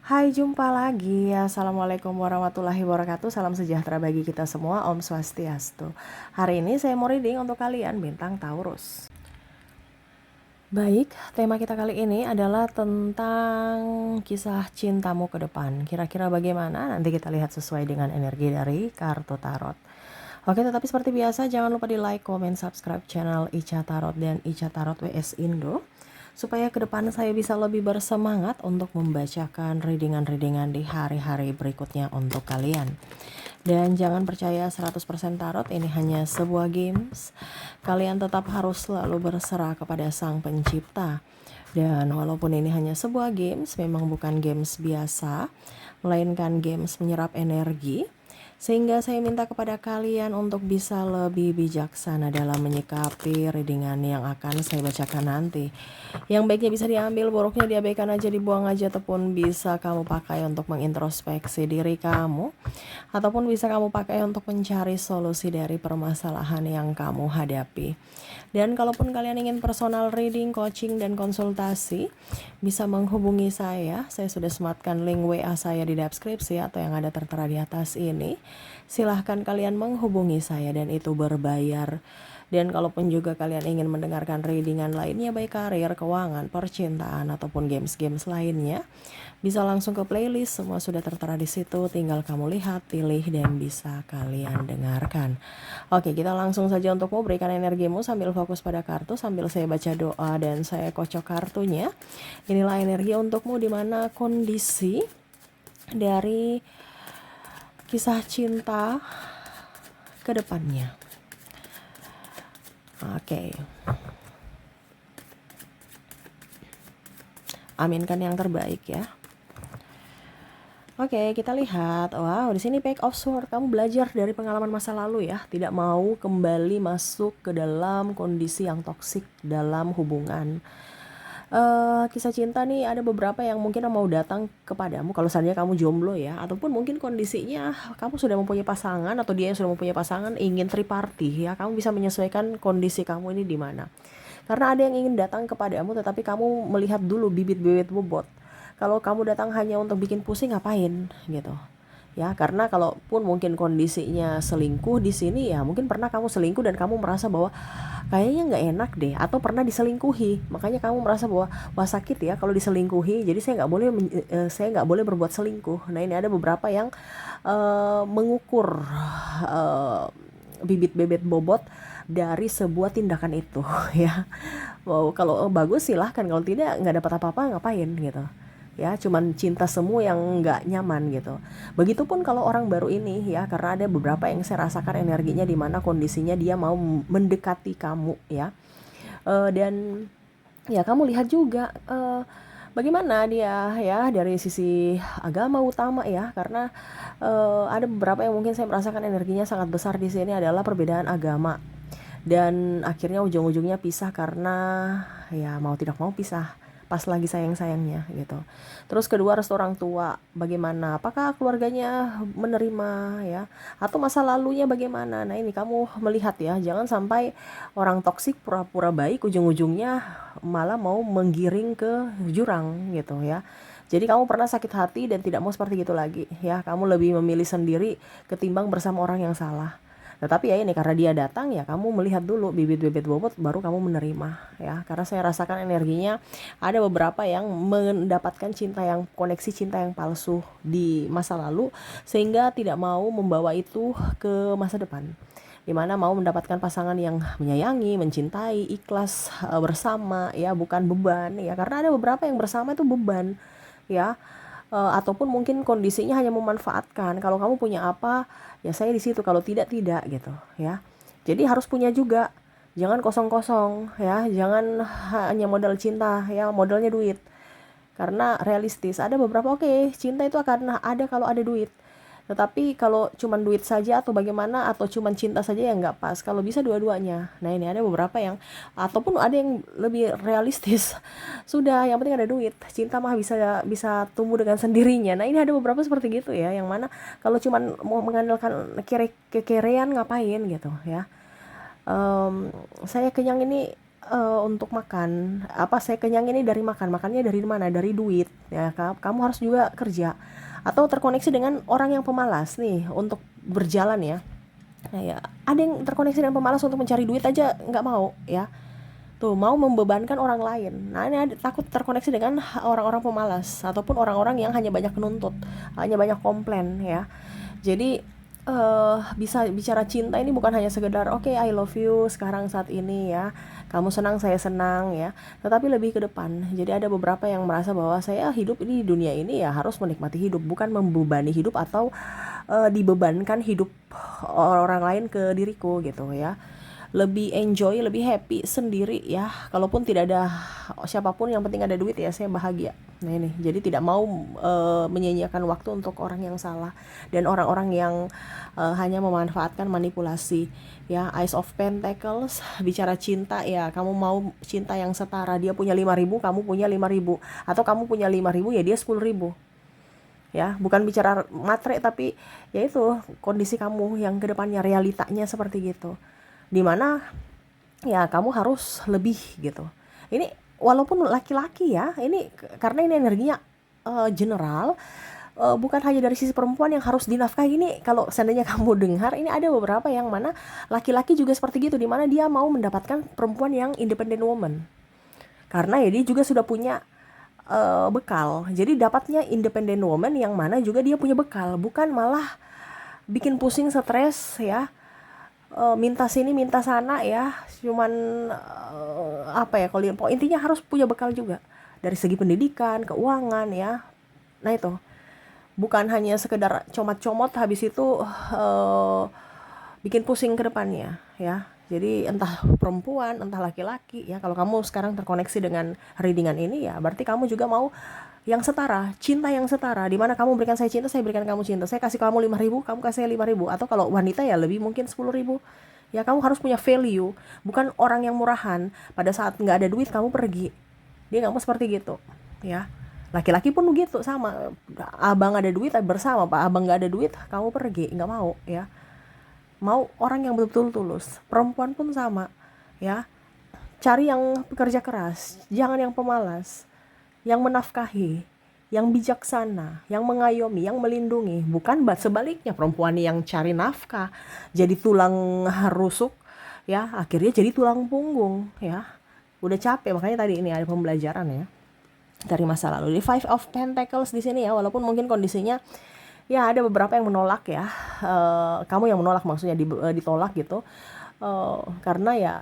Hai, jumpa lagi. Assalamualaikum warahmatullahi wabarakatuh. Salam sejahtera bagi kita semua. Om Swastiastu. Hari ini saya mau reading untuk kalian bintang Taurus. Baik, tema kita kali ini adalah tentang kisah cintamu ke depan. Kira-kira bagaimana? Nanti kita lihat sesuai dengan energi dari kartu tarot. Oke, tetapi seperti biasa jangan lupa di like, komen, subscribe channel Ica Tarot dan Ica Tarot WS Indo, supaya ke depan saya bisa lebih bersemangat untuk membacakan readingan-readingan di hari-hari berikutnya untuk kalian. Dan jangan percaya 100% tarot ini hanya sebuah games. Kalian tetap harus selalu berserah kepada Sang Pencipta. Dan walaupun ini hanya sebuah games, memang bukan games biasa, melainkan games menyerap energi. Sehingga saya minta kepada kalian untuk bisa lebih bijaksana dalam menyikapi readingan yang akan saya bacakan nanti. Yang baiknya bisa diambil, buruknya diabaikan aja, dibuang aja, ataupun bisa kamu pakai untuk mengintrospeksi diri kamu, ataupun bisa kamu pakai untuk mencari solusi dari permasalahan yang kamu hadapi. Dan kalaupun kalian ingin personal reading, coaching, dan konsultasi, bisa menghubungi saya. Saya sudah sematkan link WA saya di deskripsi atau yang ada tertera di atas ini. Silahkan kalian menghubungi saya dan itu berbayar. Dan kalaupun juga kalian ingin mendengarkan readingan lainnya, baik karir, keuangan, percintaan, ataupun games-games lainnya, bisa langsung ke playlist, semua sudah tertera di situ. Tinggal kamu lihat, pilih, dan bisa kalian dengarkan. Oke, kita langsung saja untukmu, berikan energimu sambil fokus pada kartu, sambil saya baca doa dan saya kocok kartunya. Inilah energi untukmu, di mana kondisi dari kisah cinta ke depannya. Oke. Aminkan yang terbaik ya. Oke, kita lihat. Wow, di sini Page of Swords. Kamu belajar dari pengalaman masa lalu ya. Tidak mau kembali masuk ke dalam kondisi yang toksik dalam hubungan. Kisah cinta nih, ada beberapa yang mungkin mau datang kepadamu kalau seandainya kamu jomblo ya, ataupun mungkin kondisinya kamu sudah mempunyai pasangan atau dia yang sudah mempunyai pasangan, ingin triparty ya. Kamu bisa menyesuaikan kondisi kamu ini di mana. Karena ada yang ingin datang kepadamu, tetapi kamu melihat dulu bibit-bibit bobot. Kalau kamu datang hanya untuk bikin pusing, ngapain gitu ya? Karena kalaupun mungkin kondisinya selingkuh di sini ya, mungkin pernah kamu selingkuh dan kamu merasa bahwa kayaknya nggak enak deh, atau pernah diselingkuhi, makanya kamu merasa bahwa wah sakit ya kalau diselingkuhi, jadi saya nggak boleh berbuat selingkuh. Nah, ini ada beberapa yang mengukur bibit-bibit bobot dari sebuah tindakan itu ya. Wow, kalau bagus silahkan, kalau tidak nggak dapat apa-apa, ngapain gitu ya, cuman cinta semu yang nggak nyaman gitu. Begitupun kalau orang baru ini ya, karena ada beberapa yang saya rasakan energinya di mana kondisinya dia mau mendekati kamu ya. Dan ya kamu lihat juga bagaimana dia ya dari sisi agama utama ya, karena ada beberapa yang mungkin saya merasakan energinya sangat besar di sini adalah perbedaan agama, dan akhirnya ujung-ujungnya pisah karena ya mau tidak mau pisah pas lagi sayang-sayangnya gitu. Terus kedua, restu orang tua bagaimana, apakah keluarganya menerima ya, atau masa lalunya bagaimana. Nah, ini kamu melihat ya, jangan sampai orang toksik pura-pura baik, ujung-ujungnya malah mau menggiring ke jurang gitu ya. Jadi kamu pernah sakit hati dan tidak mau seperti itu lagi ya, kamu lebih memilih sendiri ketimbang bersama orang yang salah. Tetapi ya ini, karena dia datang ya, kamu melihat dulu bibit-bibit bobot baru kamu menerima ya. Karena saya rasakan energinya ada beberapa yang mendapatkan cinta yang koneksi cinta yang palsu di masa lalu, sehingga tidak mau membawa itu ke masa depan, dimana mau mendapatkan pasangan yang menyayangi, mencintai, ikhlas bersama ya, bukan beban ya. Karena ada beberapa yang bersama itu beban ya. Ataupun mungkin kondisinya hanya memanfaatkan, kalau kamu punya apa ya saya di situ, kalau tidak tidak gitu ya. Jadi harus punya juga, jangan kosong-kosong ya, jangan hanya modal cinta ya, modalnya duit. Karena realistis, ada beberapa oke, cinta itu akan ada kalau ada duit, tetapi kalau cuman duit saja atau bagaimana, atau cuman cinta saja, ya nggak pas. Kalau bisa dua-duanya. Nah, ini ada beberapa yang, ataupun ada yang lebih realistis, sudah yang penting ada duit, cinta mah bisa bisa tumbuh dengan sendirinya. Nah, ini ada beberapa seperti gitu ya, yang mana kalau cuman mau mengandalkan kekerean, ngapain gitu ya. Saya kenyang ini untuk makan, apa saya kenyang ini dari makan, makannya dari mana? Dari duit, ya kamu harus juga kerja atau terkoneksi dengan orang yang pemalas nih untuk berjalan ya. Nah ya, ada yang terkoneksi dengan pemalas untuk mencari duit aja nggak mau ya. Tuh, mau membebankan orang lain. Nah, ini takut terkoneksi dengan orang-orang pemalas ataupun orang-orang yang hanya banyak menuntut, hanya banyak komplain ya. Jadi bisa bicara cinta ini bukan hanya sekedar oke, I love you sekarang saat ini ya. Kamu senang, saya senang ya. Tetapi lebih ke depan. Jadi ada beberapa yang merasa bahwa saya hidup ini di dunia ini ya harus menikmati hidup, bukan membebani hidup atau dibebankan hidup orang lain ke diriku gitu ya. Lebih enjoy, lebih happy sendiri ya. Kalaupun tidak ada siapapun, yang penting ada duit ya, saya bahagia. Nah ini, jadi tidak mau menyia-nyiakan waktu untuk orang yang salah dan orang-orang yang hanya memanfaatkan manipulasi ya. Ace of Pentacles, bicara cinta ya, kamu mau cinta yang setara. Dia punya 5.000, kamu punya 5.000, atau kamu punya 5.000 ya dia 10.000 ya. Bukan bicara matre, tapi ya itu kondisi kamu yang kedepannya, realitanya seperti gitu, dimana ya kamu harus lebih gitu. Ini walaupun laki-laki ya, ini karena ini energinya general, bukan hanya dari sisi perempuan yang harus dinafkahi. Ini kalau seandainya kamu dengar, ini ada beberapa yang mana laki-laki juga seperti gitu, dimana dia mau mendapatkan perempuan yang independent woman, karena ya dia juga sudah punya bekal. Jadi dapatnya independent woman yang mana juga dia punya bekal, bukan malah bikin pusing, stres ya. Minta sini minta sana ya, cuman apa ya, kalau intinya harus punya bekal juga dari segi pendidikan, keuangan ya. Nah itu bukan hanya sekedar comot-comot habis itu bikin pusing ke depannya ya. Jadi entah perempuan, entah laki-laki ya, kalau kamu sekarang terkoneksi dengan readingan ini ya, berarti kamu juga mau yang setara, cinta yang setara, dimana kamu berikan saya cinta, saya berikan kamu cinta, saya kasih kamu 5.000, kamu kasih saya 5.000, atau kalau wanita ya lebih mungkin 10.000 ya. Kamu harus punya value, bukan orang yang murahan. Pada saat nggak ada duit kamu pergi, dia nggak mau seperti gitu ya. Laki-laki pun begitu, sama. Abang ada duit bersama, pak abang nggak ada duit kamu pergi, nggak mau ya. Mau orang yang betul-betul tulus. Perempuan pun sama ya, cari yang pekerja keras, jangan yang pemalas, yang menafkahi, yang bijaksana, yang mengayomi, yang melindungi. Bukan sebaliknya, perempuan yang cari nafkah jadi tulang rusuk ya, akhirnya jadi tulang punggung ya. Udah capek, makanya tadi ini ada pembelajaran ya dari masa lalu. Di Five of Pentacles di sini ya, walaupun mungkin kondisinya ya ada beberapa yang menolak ya. Kamu yang menolak, maksudnya ditolak gitu. Karena ya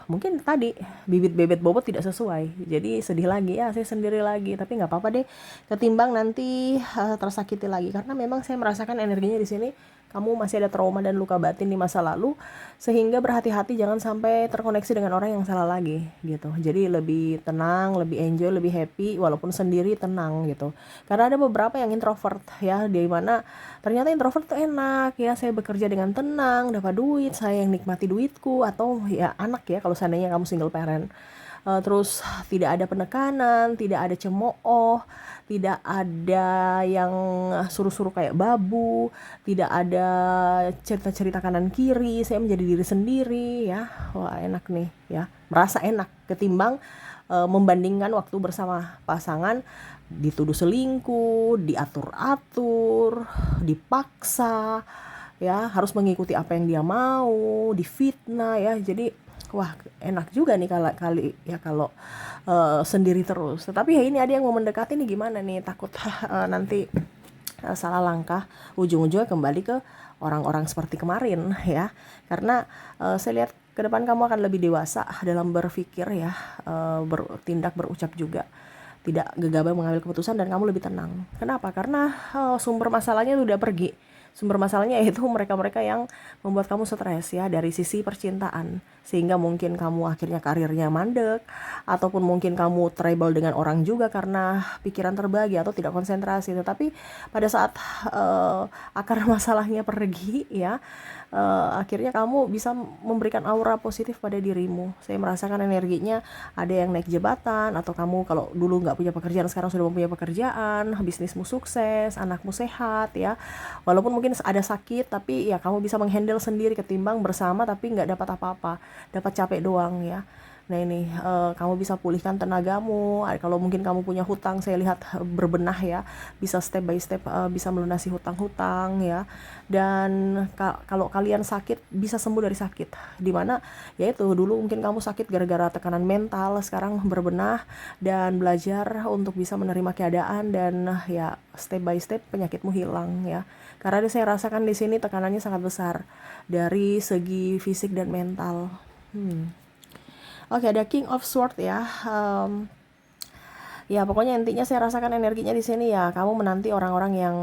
mungkin tadi bibit bebet bobot tidak sesuai, jadi sedih lagi ya, saya sendiri lagi. Tapi nggak apa-apa deh, ketimbang nanti tersakiti lagi, karena memang saya merasakan energinya di sini kamu masih ada trauma dan luka batin di masa lalu, sehingga berhati-hati jangan sampai terkoneksi dengan orang yang salah lagi gitu. Jadi lebih tenang, lebih enjoy, lebih happy walaupun sendiri, tenang gitu. Karena ada beberapa yang introvert ya, di mana ternyata introvert tuh enak ya, saya bekerja dengan tenang, dapat duit, saya yang nikmati duitku, atau ya anak ya kalau seandainya kamu single parent. Terus tidak ada penekanan, tidak ada cemooh, tidak ada yang suruh-suruh kayak babu, tidak ada cerita-cerita kanan kiri, saya menjadi diri sendiri ya. Wah enak nih ya, merasa enak ketimbang membandingkan waktu bersama pasangan dituduh selingkuh, diatur-atur, dipaksa ya, harus mengikuti apa yang dia mau, difitnah ya. Jadi wah enak juga nih kali ya kalau sendiri terus. Tetapi ya ini ada yang mau mendekati nih, gimana nih, takut nanti salah langkah, ujung-ujungnya kembali ke orang-orang seperti kemarin ya. Karena saya lihat ke depan kamu akan lebih dewasa dalam berpikir ya, bertindak, berucap juga, tidak gegabah mengambil keputusan, dan kamu lebih tenang. Kenapa? Karena sumber masalahnya udah pergi. Sumber masalahnya yaitu mereka-mereka yang membuat kamu stres ya, dari sisi percintaan, sehingga mungkin kamu akhirnya karirnya mandek, ataupun mungkin kamu trouble dengan orang juga karena pikiran terbagi atau tidak konsentrasi. Tetapi pada saat akar masalahnya pergi ya, akhirnya kamu bisa memberikan aura positif pada dirimu. Saya merasakan energinya ada yang naik jabatan, atau kamu kalau dulu nggak punya pekerjaan sekarang sudah mempunyai pekerjaan, bisnismu sukses, anakmu sehat ya. Walaupun mungkin ada sakit, tapi ya kamu bisa menghandle sendiri ketimbang bersama tapi nggak dapat apa-apa, dapat capek doang ya. Nah ini kamu bisa pulihkan tenagamu. Kalau mungkin kamu punya hutang, saya lihat berbenah ya, bisa step by step bisa melunasi hutang-hutang ya. Dan kalau kalian sakit bisa sembuh dari sakit. Dimana ya itu dulu mungkin kamu sakit gara-gara tekanan mental, sekarang berbenah dan belajar untuk bisa menerima keadaan dan ya step by step penyakitmu hilang ya. Karena saya rasakan di sini tekanannya sangat besar dari segi fisik dan mental. Oke, ada King of Sword ya. Ya pokoknya intinya saya rasakan energinya di sini ya. Kamu menanti orang-orang yang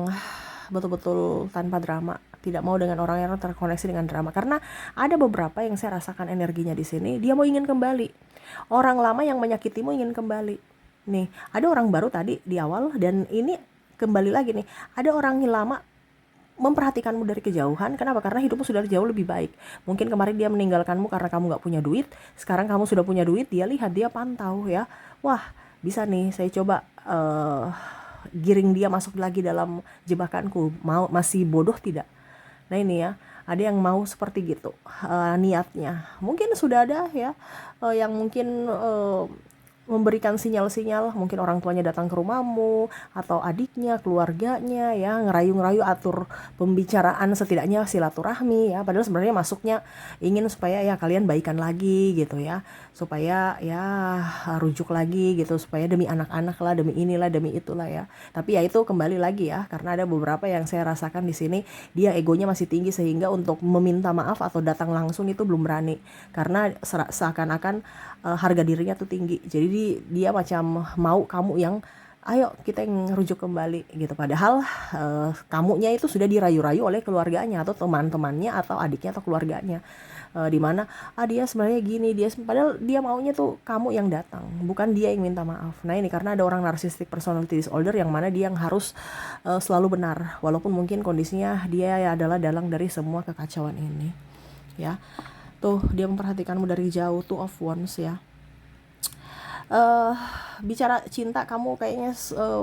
betul-betul tanpa drama, tidak mau dengan orang yang terkoneksi dengan drama. Karena ada beberapa yang saya rasakan energinya di sini, dia mau ingin kembali. Orang lama yang menyakitimu ingin kembali. Nih, ada orang baru tadi di awal dan ini kembali lagi nih. Ada orang lama memperhatikanmu dari kejauhan. Kenapa? Karena hidupmu sudah jauh lebih baik. Mungkin kemarin dia meninggalkanmu karena kamu gak punya duit. Sekarang kamu sudah punya duit, dia lihat, dia pantau ya. Wah, bisa nih saya coba giring dia masuk lagi dalam jebakanku. Masih bodoh tidak? Nah ini ya, ada yang mau seperti gitu niatnya. Mungkin sudah ada ya yang mungkin memberikan sinyal-sinyal, mungkin orang tuanya datang ke rumahmu atau adiknya, keluarganya ya, ngerayu-ngerayu atur pembicaraan, setidaknya silaturahmi ya, padahal sebenarnya masuknya ingin supaya ya kalian baikan lagi gitu ya, supaya ya rujuk lagi gitu, supaya demi anak-anak lah, demi inilah, demi itulah ya. Tapi ya itu kembali lagi ya, karena ada beberapa yang saya rasakan di sini dia egonya masih tinggi sehingga untuk meminta maaf atau datang langsung itu belum berani, karena seakan-akan harga dirinya tuh tinggi. Jadi dia macam mau kamu yang ayo kita yang rujuk kembali gitu. Padahal kamunya itu sudah dirayu-rayu oleh keluarganya atau teman-temannya atau adiknya atau keluarganya. Dimana dia sebenarnya gini, padahal dia maunya tuh kamu yang datang, bukan dia yang minta maaf. Nah ini karena ada orang narcissistic personality disorder yang mana dia yang harus selalu benar, walaupun mungkin kondisinya dia ya adalah dalang dari semua kekacauan ini ya. Tuh dia memperhatikanmu dari jauh, Two of Wands ya. Bicara cinta kamu kayaknya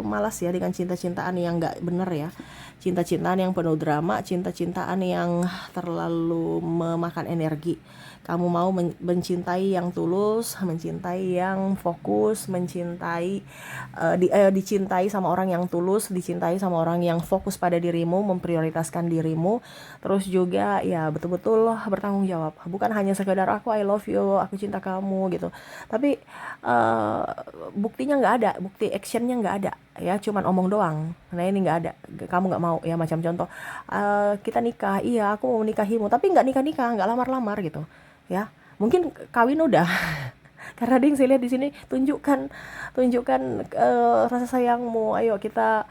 malas ya dengan cinta-cintaan yang gak bener ya, cinta-cintaan yang penuh drama, cinta-cintaan yang terlalu memakan energi. Kamu mau mencintai yang tulus, mencintai yang fokus, mencintai dicintai sama orang yang tulus, dicintai sama orang yang fokus pada dirimu, memprioritaskan dirimu, terus juga ya betul-betul bertanggung jawab, bukan hanya sekedar aku I love you, aku cinta kamu gitu, tapi buktinya nggak ada, bukti actionnya nggak ada ya, cuman omong doang. Nah ini nggak ada, kamu nggak mau ya, macam contoh kita nikah, iya aku mau menikahimu, tapi nggak nikah-nikah, nggak lamar-lamar gitu ya, mungkin kawin udah. Karena ada yang saya lihat di sini, tunjukkan rasa sayangmu, ayo kita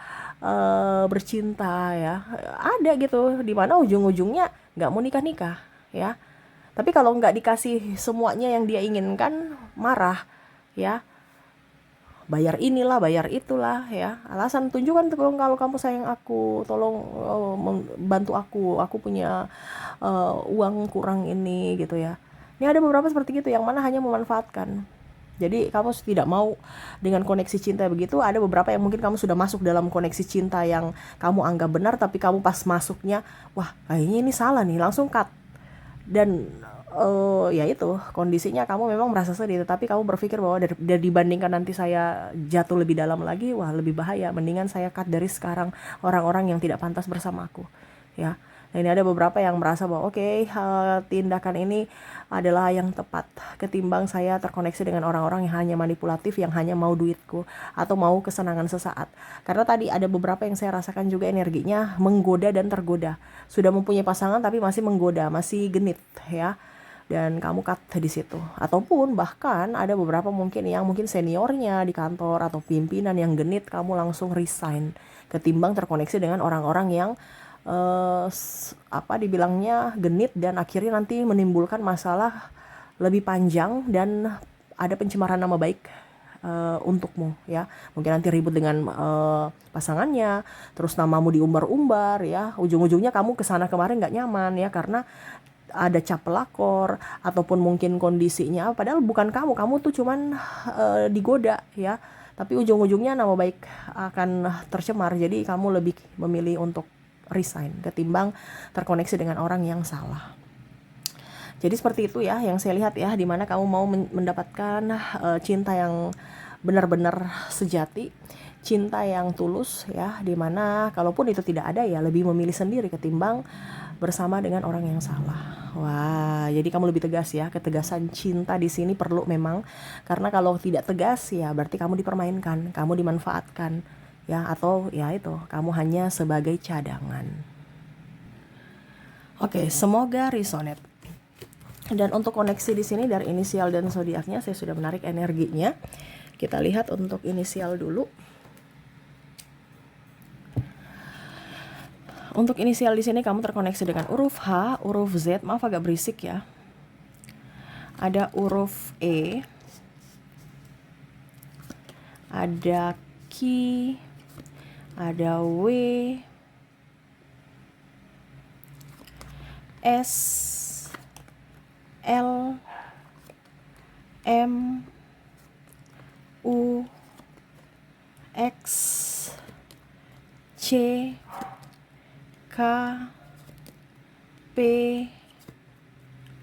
bercinta ya, ada gitu, dimana ujung-ujungnya nggak mau nikah-nikah ya. Tapi kalau nggak dikasih semuanya yang dia inginkan, marah ya, bayar inilah, bayar itulah ya, alasan, tunjukkan kalau kamu sayang aku, tolong bantu aku punya uang kurang ini gitu ya. Ini ada beberapa seperti itu yang mana hanya memanfaatkan. Jadi kamu tidak mau dengan koneksi cinta begitu. Ada beberapa yang mungkin kamu sudah masuk dalam koneksi cinta yang kamu anggap benar, tapi kamu pas masuknya, wah kayaknya ini salah nih, langsung cut. Dan ya itu kondisinya kamu memang merasa sedih, tetapi kamu berpikir bahwa dari dibandingkan nanti saya jatuh lebih dalam lagi, wah lebih bahaya, mendingan saya cut dari sekarang orang-orang yang tidak pantas bersama aku ya. Nah ini ada beberapa yang merasa bahwa oke, tindakan ini adalah yang tepat ketimbang saya terkoneksi dengan orang-orang yang hanya manipulatif, yang hanya mau duitku atau mau kesenangan sesaat. Karena tadi ada beberapa yang saya rasakan juga energinya menggoda dan tergoda, sudah mempunyai pasangan tapi masih menggoda, masih genit ya, dan kamu cut di situ. Ataupun bahkan ada beberapa mungkin yang mungkin seniornya di kantor atau pimpinan yang genit, kamu langsung resign ketimbang terkoneksi dengan orang-orang yang dibilangnya genit dan akhirnya nanti menimbulkan masalah lebih panjang dan ada pencemaran nama baik untukmu ya. Mungkin nanti ribut dengan pasangannya, terus namamu diumbar-umbar ya, ujung-ujungnya kamu kesana kemarin nggak nyaman ya, karena ada cap pelakor ataupun mungkin kondisinya, padahal bukan kamu tuh cuman digoda ya, tapi ujung-ujungnya nama baik akan tercemar. Jadi kamu lebih memilih untuk resign ketimbang terkoneksi dengan orang yang salah. Jadi seperti itu ya yang saya lihat ya, dimana kamu mau mendapatkan cinta yang benar-benar sejati, cinta yang tulus ya, dimana kalaupun itu tidak ada ya lebih memilih sendiri ketimbang bersama dengan orang yang salah. Wah, jadi kamu lebih tegas ya. Ketegasan cinta di sini perlu memang, karena kalau tidak tegas ya berarti kamu dipermainkan, kamu dimanfaatkan ya, atau ya itu kamu hanya sebagai cadangan. Oke, semoga resonate. Dan untuk koneksi di sini dari inisial dan zodiaknya saya sudah menarik energinya. Kita lihat untuk inisial dulu. Untuk inisial di sini kamu terkoneksi dengan huruf H, huruf Z, maaf agak berisik ya. Ada huruf E, ada Q, ada W, S, L, M, U, X, C, K, P,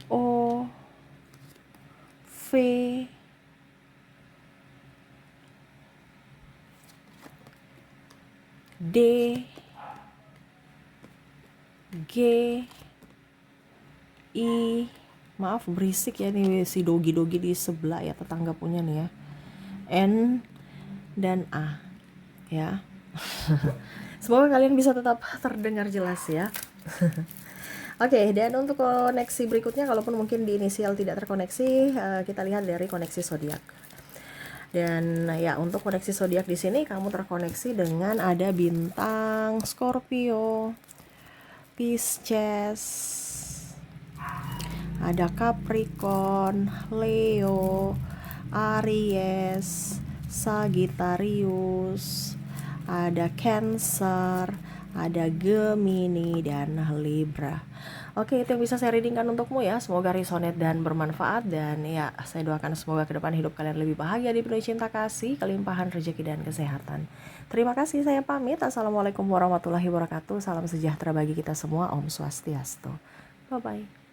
O, V, D, G, I, maaf berisik ya nih si dogi-dogi di sebelah ya, tetangga punya nih ya, N dan A ya. Semoga kalian bisa tetap terdengar jelas ya. Oke, dan untuk koneksi berikutnya, kalaupun mungkin di inisial tidak terkoneksi, kita lihat dari koneksi zodiak. Dan ya untuk koneksi zodiak di sini kamu terkoneksi dengan ada bintang Scorpio, Pisces, ada Capricorn, Leo, Aries, Sagittarius, ada Cancer, ada Gemini, dan Libra. Oke, itu yang bisa saya readingkan untukmu ya. Semoga resonate dan bermanfaat. Dan ya, saya doakan semoga ke depan hidup kalian lebih bahagia, dipenuhi cinta kasih, kelimpahan rezeki dan kesehatan. Terima kasih, saya pamit. Assalamualaikum warahmatullahi wabarakatuh. Salam sejahtera bagi kita semua. Om Swastiastu. Bye-bye.